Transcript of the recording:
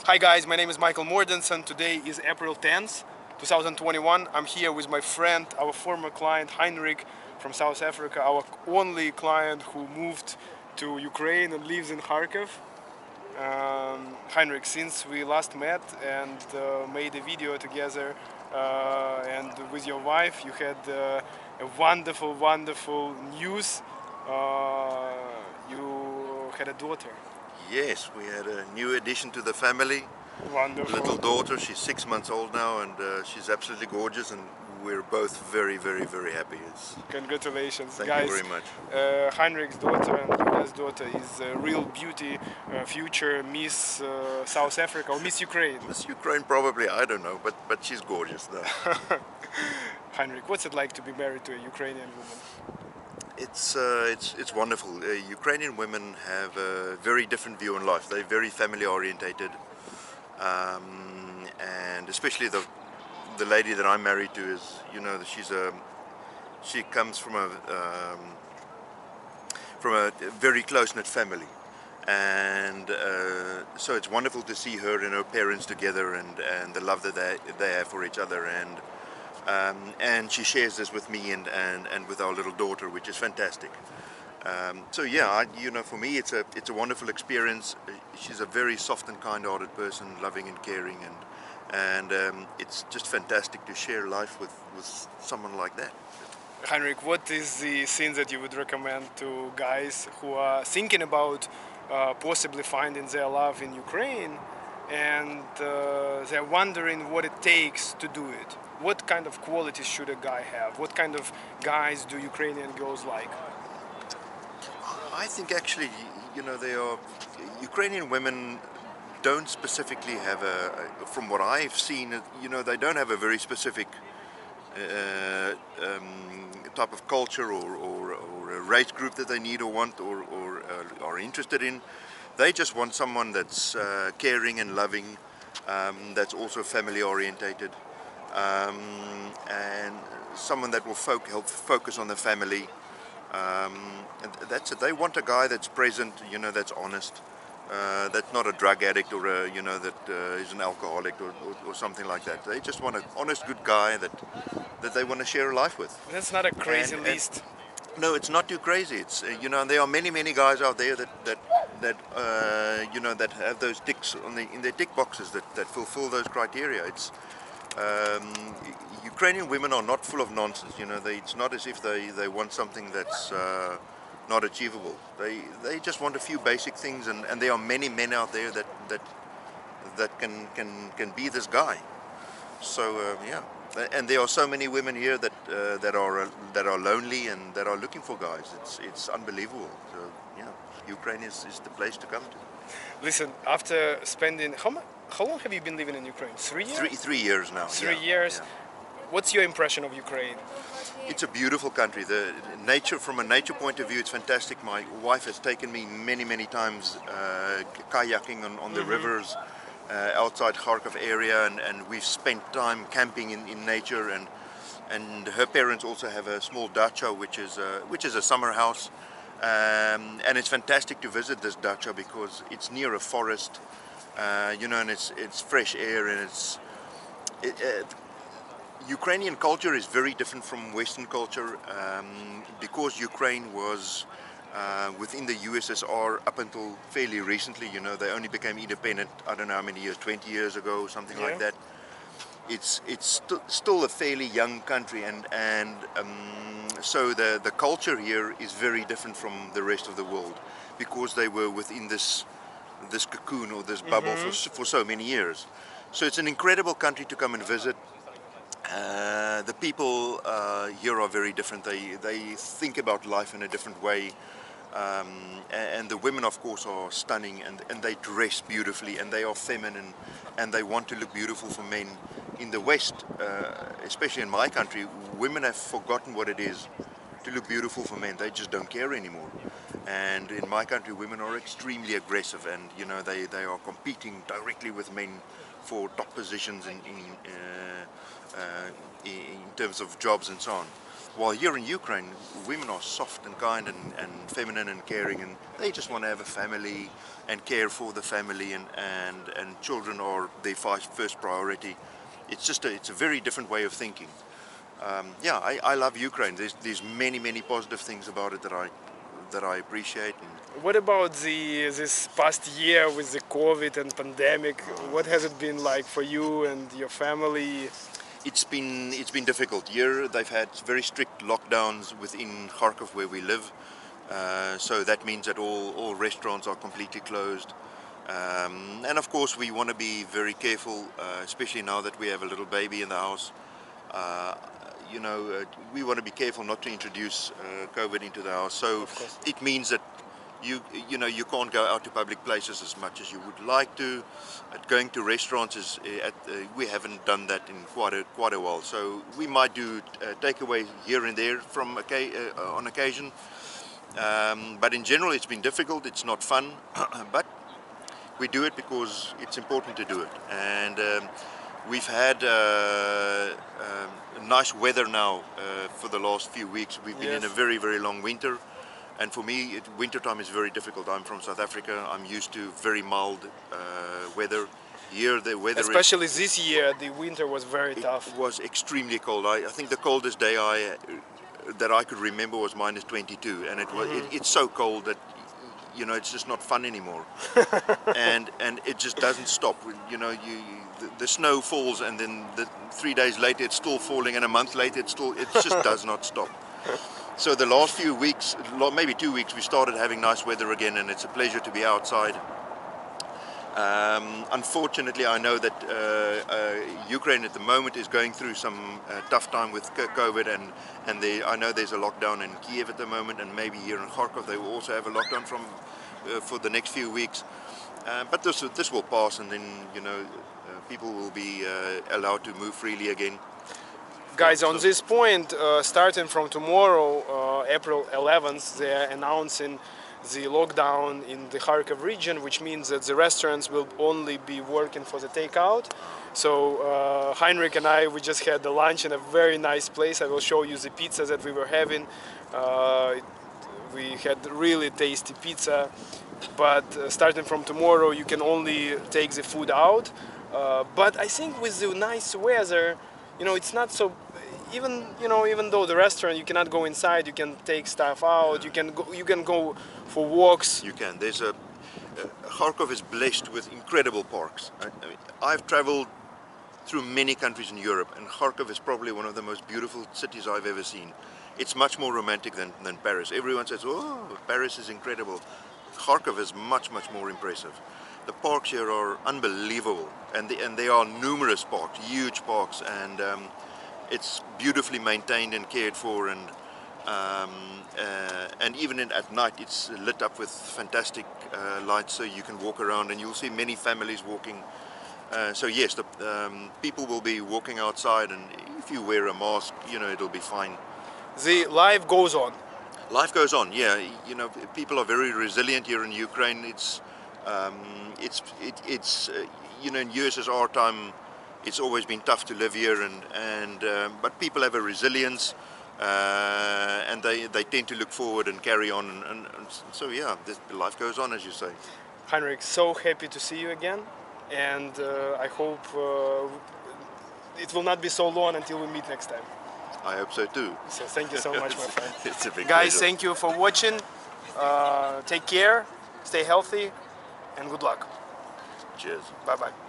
Hi guys, my name is Mordinson. Today is April 10th, 2021. I'm here with my friend, our former client Heinrich from South Africa, our only client who moved to Ukraine and lives in Kharkiv. Heinrich, since we last met and made a video together and with your wife, you had a wonderful news. You had a daughter. Yes, we had a new addition to the family. Wonderful. Little daughter, she's 6 months old now, and she's absolutely gorgeous, and we're both very happy. Congratulations, Thank guys. you very much. Heinrich's daughter and Yulia's daughter is a real beauty, future Miss South Africa or Miss Ukraine. Miss Ukraine probably, I don't know, but she's gorgeous though. Heinrich, what's it like to be married to a Ukrainian woman? It's wonderful. Ukrainian women have a very different view on life. They're very family orientated, and especially the lady that I'm married to is, you know, she comes from a very close-knit family, and so it's wonderful to see her and her parents together, and the love that they have for each other, and she shares this with me and with our little daughter, which is fantastic. So yeah, you know, for me it's a wonderful experience. She's a very soft and kind-hearted person, loving and caring, and it's just fantastic to share life with someone like that. Heinrich, what is the thing that you would recommend to guys who are thinking about possibly finding their love in Ukraine and they're wondering what it takes to do it? What kind of qualities should a guy have? What kind of guys do Ukrainian girls like? I think actually, you know, Ukrainian women don't specifically have from what I've seen, you know, they don't have a very specific type of culture or a race group that they need or want or are interested in. They just want someone that's caring and loving, that's also family orientated, and someone that will help focus on the family. And that's it. They want a guy that's present, you know, that's honest, that's not a drug addict or you know, that is an alcoholic or something like that. They just want an honest, good guy that they want to share a life with. That's not a crazy list. No, it's not too crazy. It's you know, there are many guys out there that you know, that have those ticks in their tick boxes that fulfill those criteria. It's Ukrainian women are not full of nonsense. You know, it's not as if they want something that's not achievable. They just want a few basic things, and there are many men out there that can be this guy. So yeah, and there are so many women here that are lonely and that are looking for guys. It's unbelievable. So yeah, Ukraine is the place to come to. Listen, after spending how long have you been living in Ukraine? 3 years? 3 years now. 3 years. Yeah. What's your impression of Ukraine? It's a beautiful country. The nature, from a nature point of view, it's fantastic. My wife has taken me many times kayaking on the rivers outside Kharkiv area, and we've spent time camping in nature, and her parents also have a small dacha, which is a summer house, and it's fantastic to visit this dacha because it's near a forest, you know, and it's fresh air, and Ukrainian culture is very different from Western culture, because Ukraine was within the USSR up until fairly recently. You know, they only became independent, I don't know how many years, 20 years ago, something like that. It's still a fairly young country, and so the culture here is very different from the rest of the world, because they were within this cocoon or this bubble for so many years. So it's an incredible country to come and visit. The people here are very different. They think about life in a different way, and the women, of course, are stunning, and they dress beautifully, and they are feminine, and they want to look beautiful for men. In the West, especially in my country, women have forgotten what it is to look beautiful for men. They just don't care anymore. And in my country, women are extremely aggressive, and you know, they are competing directly with men for top positions in terms of jobs and so on. While here in Ukraine, women are soft and kind and feminine and caring, and they just want to have a family and care for the family, and children are their first priority. It's a very different way of thinking. Yeah, I love Ukraine. There's many positive things about it that I appreciate. And What about this past year with the COVID and pandemic? What has it been like for you and your family? it's been difficult. Here they've had very strict lockdowns within Kharkov where we live. So that means that all restaurants are completely closed. And of course we want to be very careful, especially now that we have a little baby in the house. We want to be careful not to introduce COVID into the house. So it means that you can't go out to public places as much as you would like to. Going to restaurants we haven't done that in quite a while. So we might do takeaway here and there on occasion. But in general, it's been difficult. It's not fun, but we do it because it's important to do it. And we've had nice weather now for the last few weeks. We've been in a very long winter. And for me, wintertime is very difficult. I'm from South Africa. I'm used to very mild weather. Here, the weather, especially this year, the winter was very tough. It was extremely cold. I think the coldest day that I could remember was -22, and it's so cold that it's just not fun anymore. and it just doesn't stop. The snow falls, and then 3 days later it's still falling, and a month later it just does not stop. So the last few weeks, maybe 2 weeks, we started having nice weather again, and it's a pleasure to be outside. Unfortunately, I know that Ukraine at the moment is going through some tough time with COVID, and I know there's a lockdown in Kiev at the moment, and maybe here in Kharkov they will also have a lockdown for the next few weeks. But this will pass, and then people will be allowed to move freely again. Guys, on this point, starting from tomorrow, April 11th, they're announcing the lockdown in the Kharkov region, which means that the restaurants will only be working for the takeout. So Heinrich and I, we just had the lunch in a very nice place. I will show you the pizza that we were having. We had really tasty pizza, but starting from tomorrow you can only take the food out. But I think with the nice weather, it's not so. Even though the restaurant you cannot go inside, you can take stuff out. You can go for walks. You can. Kharkov is blessed with incredible parks. I've traveled through many countries in Europe, and Kharkov is probably one of the most beautiful cities I've ever seen. It's much more romantic than Paris. Everyone says, "Oh, Paris is incredible." Kharkov is much more impressive. The parks here are unbelievable, and there are numerous parks, huge parks, and it's beautifully maintained and cared for, and even at night it's lit up with fantastic lights, so you can walk around, and you'll see many families walking. So yes, people will be walking outside, and if you wear a mask, it'll be fine. The life goes on. Life goes on, yeah. People are very resilient here in Ukraine. In USSR time, it's always been tough to live here, but people have a resilience, and they tend to look forward and carry on, and so yeah, life goes on, as you say. Heinrich, so happy to see you again, and I hope it will not be so long until we meet next time. I hope so too. So thank you so much, my friend. It's a big Guys, pleasure. thank you for watching. Take care, stay healthy, and good luck. Cheers. Bye bye.